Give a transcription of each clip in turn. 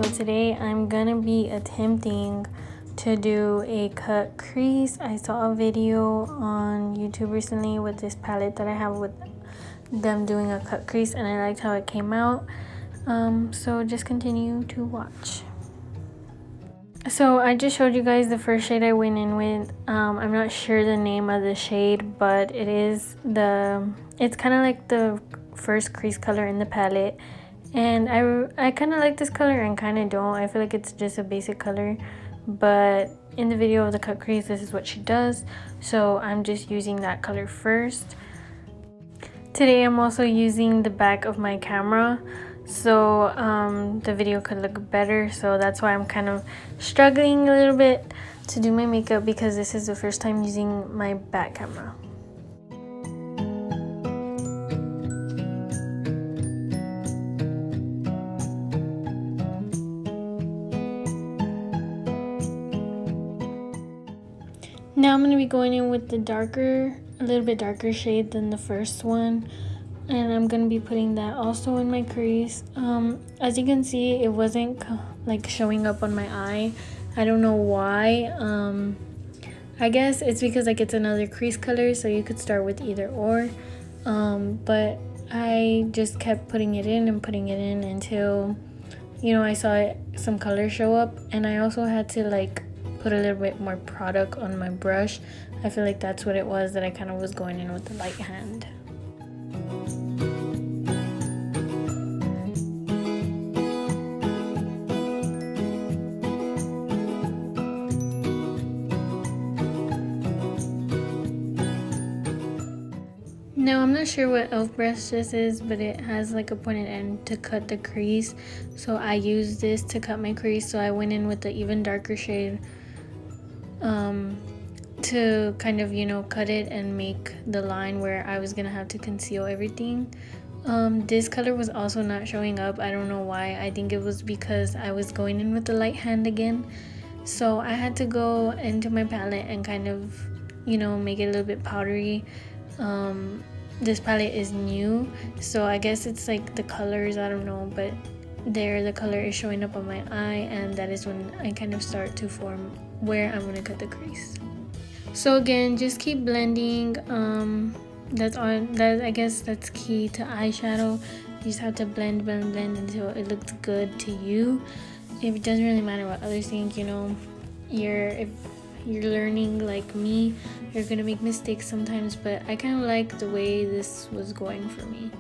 So today I'm gonna be attempting to do a cut crease. I saw a video on YouTube recently with this palette that I have with them doing a cut crease, and I liked how it came out. So just continue to watch. So I just showed you guys the first shade I went in with. I'm not sure the name of the shade, but it's kind of like the first crease color in the palette. And I kind of like this color and kind of don't. I feel like it's just a basic color, but in the video of the cut crease, this is what she does. So I'm just using that color first. Today I'm also using the back of my camera, so the video could look better. So that's why I'm kind of struggling a little bit to do my makeup, because this is the first time using my back camera. Now I'm going to be going in with the a little bit darker shade than the first one, and I'm going to be putting that also in my crease. As you can see, it wasn't like showing up on my eye. I don't know why. I guess it's because like it's another crease color, so you could start with either or. But I just kept putting it in until, you know, I saw some color show up, and I also had to like put a little bit more product on my brush. I feel like that's what it was, that I kind of was going in with the light hand. Now I'm not sure what e.l.f. brush this is, but it has like a pointed end to cut the crease, so I used this to cut my crease. So I went in with the even darker shade to kind of, you know, cut it and make the line where I was gonna have to conceal everything. This color was also not showing up. I don't know why. I think it was because I was going in with the light hand again, so I had to go into my palette and kind of, you know, make it a little bit powdery. This palette is new, so I guess it's like the colors, I don't know, but the color is showing up on my eye, and that is when I kind of start to form where I'm gonna cut the crease. So again, just keep blending. That's all. I guess that's key to eyeshadow. You just have to blend until it looks good to you. It doesn't really matter what others think, you know. If you're learning like me, you're gonna make mistakes sometimes, but I kind of like the way this was going for me.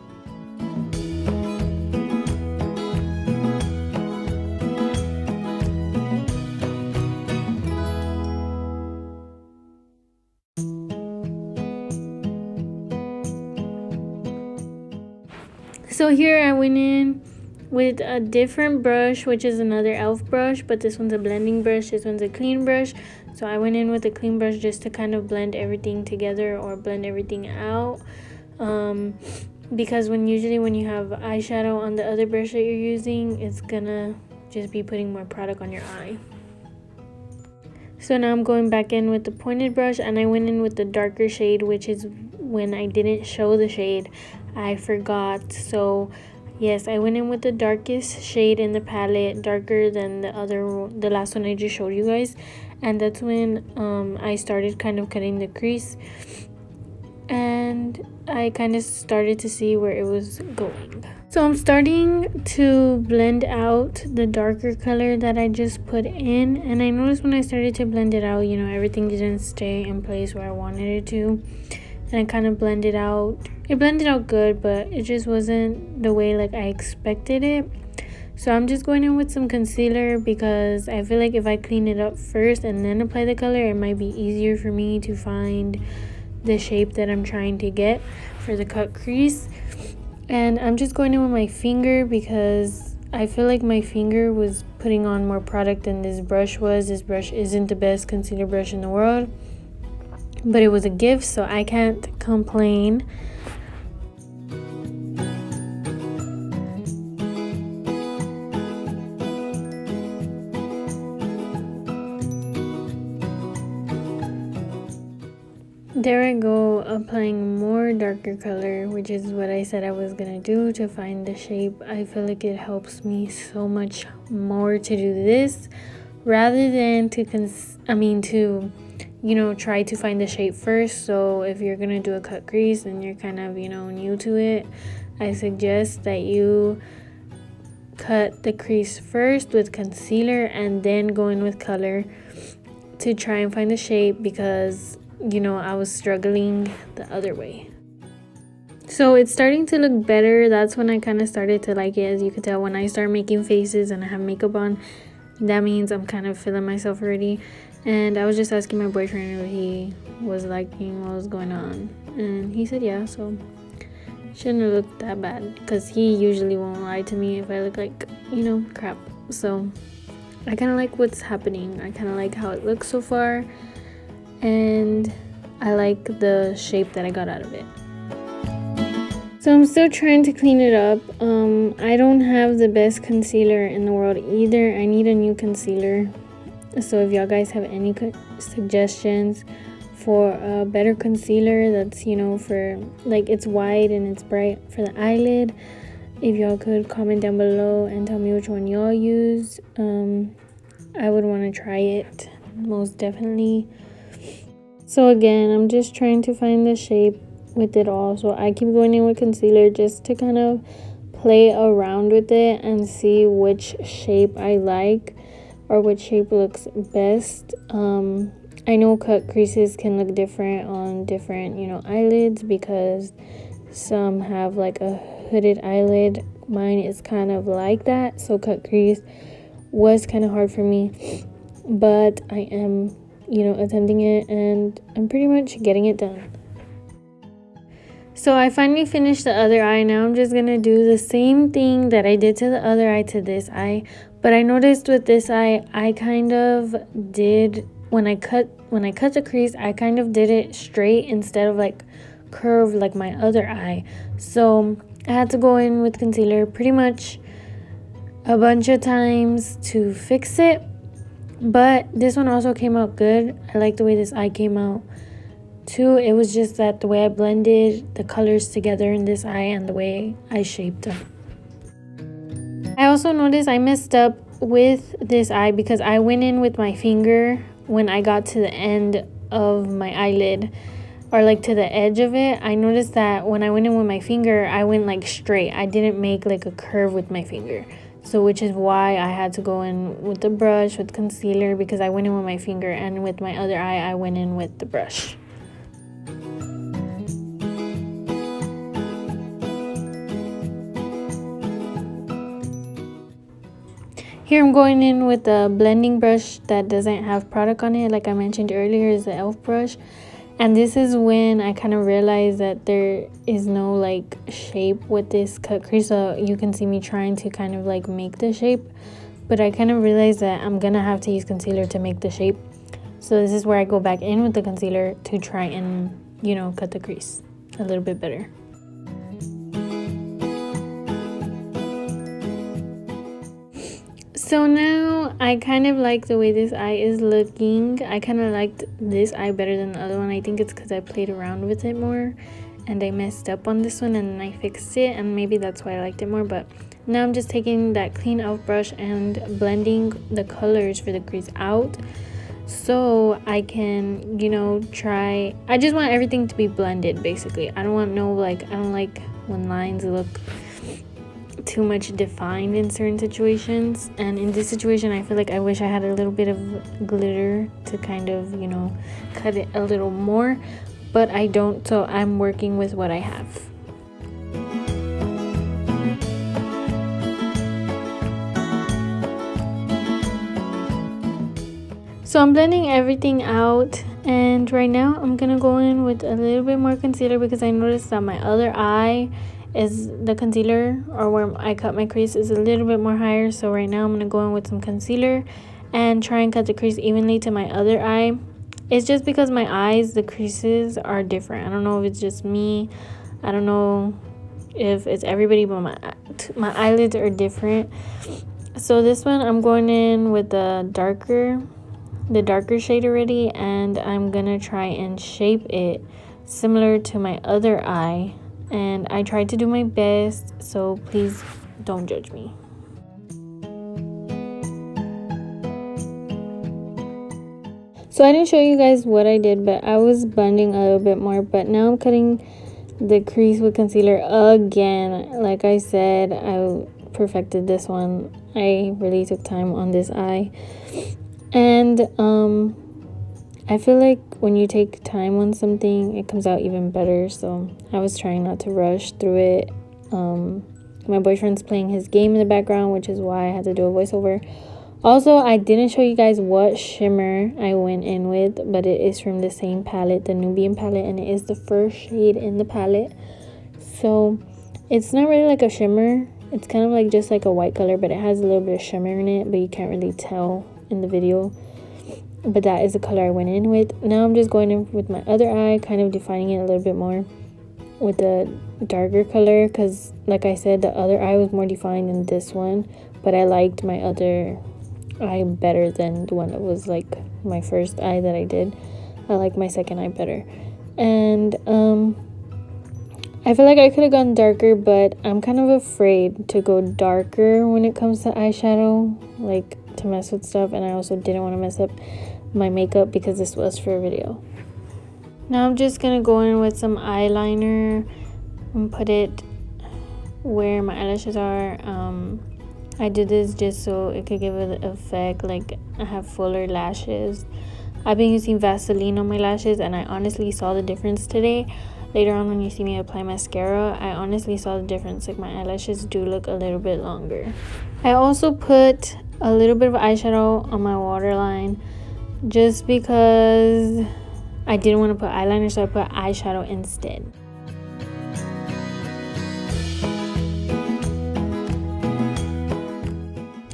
So here I went in with a different brush, which is another e.l.f. brush, but this one's a blending brush, this one's a clean brush. So I went in with a clean brush just to kind of blend everything together or blend everything out, because usually when you have eyeshadow on the other brush that you're using, it's gonna just be putting more product on your eye. So now I'm going back in with the pointed brush, and I went in with the darker shade, which is when I didn't show the shade, I forgot. So yes, I went in with the darkest shade in the palette, darker than the last one I just showed you guys, and that's when I started kind of cutting the crease, and I kind of started to see where it was going. So I'm starting to blend out the darker color that I just put in, and I noticed when I started to blend it out, you know, everything didn't stay in place where I wanted it to, and I kind of blended out. It blended out good, but it just wasn't the way like I expected it. So I'm just going in with some concealer, because I feel like if I clean it up first and then apply the color, it might be easier for me to find the shape that I'm trying to get for the cut crease. And I'm just going in with my finger, because I feel like my finger was putting on more product than this brush was. This brush isn't the best concealer brush in the world, but it was a gift, so I can't complain. There I go, applying more darker color, which is what I said I was gonna do to find the shape. I feel like it helps me so much more to do this rather than to try to find the shape first. So if you're gonna do a cut crease and you're kind of new to it, I suggest that you cut the crease first with concealer and then go in with color to try and find the shape, because I was struggling the other way. So it's starting to look better. That's when I kind of started to like it. As you can tell, when I start making faces and I have makeup on, that means I'm kind of feeling myself already. And I was just asking my boyfriend if he was liking what was going on, and he said yeah, so shouldn't have looked that bad, because he usually won't lie to me if I look like crap. So I kind of like what's happening. I kind of like how it looks so far, and I like the shape that I got out of it. So I'm still trying to clean it up. I don't have the best concealer in the world either. I need a new concealer. So if y'all guys have any suggestions for a better concealer that's for like it's white and it's bright for the eyelid, if y'all could comment down below and tell me which one y'all use. I would want to try it most definitely. So again, I'm just trying to find the shape with it all. So I keep going in with concealer just to kind of play around with it and see which shape I like or which shape looks best. I know cut creases can look different on different eyelids, because some have like a hooded eyelid. Mine is kind of like that, so cut crease was kind of hard for me, but I am attempting it, and I'm pretty much getting it done. So I finally finished the other eye. Now I'm just gonna do the same thing that I did to the other eye to this eye, but I noticed with this eye I kind of did when I cut the crease, I kind of did it straight instead of like curved like my other eye. So I had to go in with concealer pretty much a bunch of times to fix it, but this one also came out good. I like the way this eye came out too. It was just that the way I blended the colors together in this eye and the way I shaped them. I also noticed I messed up with this eye because I went in with my finger when I got to the end of my eyelid, or like to the edge of it. I noticed that when I went in with my finger, I went like straight. I didn't make like a curve with my finger. So which is why I had to go in with the brush with concealer, because I went in with my finger, and with my other eye I went in with the brush. Here I'm going in with a blending brush that doesn't have product on it. Like I mentioned earlier, is the e.l.f. brush. And this is when I kind of realized that there is no like shape with this cut crease. So you can see me trying to kind of like make the shape, but I kind of realized that I'm gonna have to use concealer to make the shape. So this is where I go back in with the concealer to try and cut the crease a little bit better. So now I kind of like the way this eye is looking. I kind of liked this eye better than the other one. I think it's because I played around with it more and I messed up on this one, and then I fixed it, and maybe that's why I liked it more. But now I'm just taking that clean e.l.f. brush and blending the colors for the crease out, so I can try. I just want everything to be blended basically. I don't want I don't like when lines look too much defined in certain situations, and in this situation I feel like I wish I had a little bit of glitter to kind of cut it a little more, but I don't, so I'm working with what I have. So I'm blending everything out, and right now I'm gonna go in with a little bit more concealer because I noticed that my other eye is the concealer, or where I cut my crease, is a little bit more higher. So right now I'm gonna go in with some concealer and try and cut the crease evenly to my other eye. It's just because my eyes, the creases are different. I don't know if it's just me, I don't know if it's everybody, but my eyelids are different. So this one I'm going in with the darker shade already, and I'm gonna try and shape it similar to my other eye, and I tried to do my best, so please don't judge me. So I didn't show you guys what I did, but I was blending a little bit more, but now I'm cutting the crease with concealer again. Like I said, I perfected this one. I really took time on this eye, and I feel like when you take time on something, it comes out even better. So I was trying not to rush through it. My boyfriend's playing his game in the background, which is why I had to do a voiceover. Also, I didn't show you guys what shimmer I went in with, but it is from the same palette, the Nubian palette, and it is the first shade in the palette. So it's not really like a shimmer. It's kind of like just like a white color, but it has a little bit of shimmer in it, but you can't really tell in the video. But that is the color I went in with. Now I'm just going in with my other eye, kind of defining it a little bit more with the darker color, because like I said, the other eye was more defined than this one, but I liked my other eye better than the one that was like my first eye that I did. I like my second eye better, and I feel like I could have gone darker, but I'm kind of afraid to go darker when it comes to eyeshadow, like to mess with stuff, and I also didn't want to mess up my makeup because this was for a video. Now I'm just gonna go in with some eyeliner and put it where my eyelashes are. I did this just so it could give it the effect like I have fuller lashes. I've been using Vaseline on my lashes, and I honestly saw the difference today. Later on when you see me apply mascara, I honestly saw the difference. Like my eyelashes do look a little bit longer. I also put a little bit of eyeshadow on my waterline just because I didn't want to put eyeliner, so I put eyeshadow instead.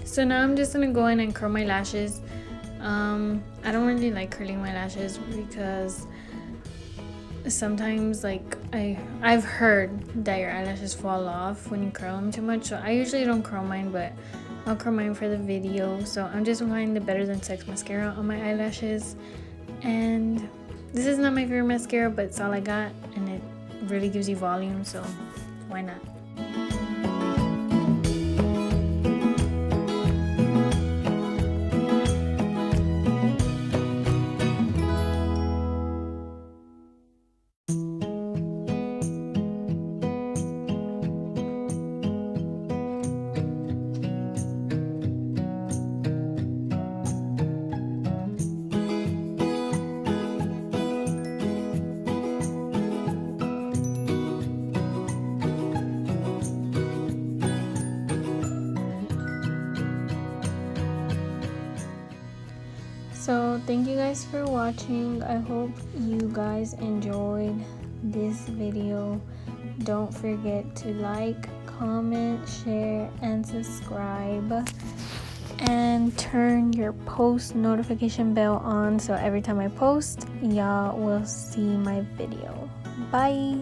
So now I'm just gonna go in and curl my lashes. I don't really like curling my lashes because sometimes like I've heard that your eyelashes fall off when you curl them too much, so I usually don't curl mine, but I'll curl mine for the video. So I'm just applying the Better Than Sex mascara on my eyelashes, and this is not my favorite mascara, but it's all I got, and it really gives you volume, so why not? So thank you guys for watching. I hope you guys enjoyed this video. Don't forget to like, comment, share, and subscribe, and turn your post notification bell on so every time I post, y'all will see my video. Bye.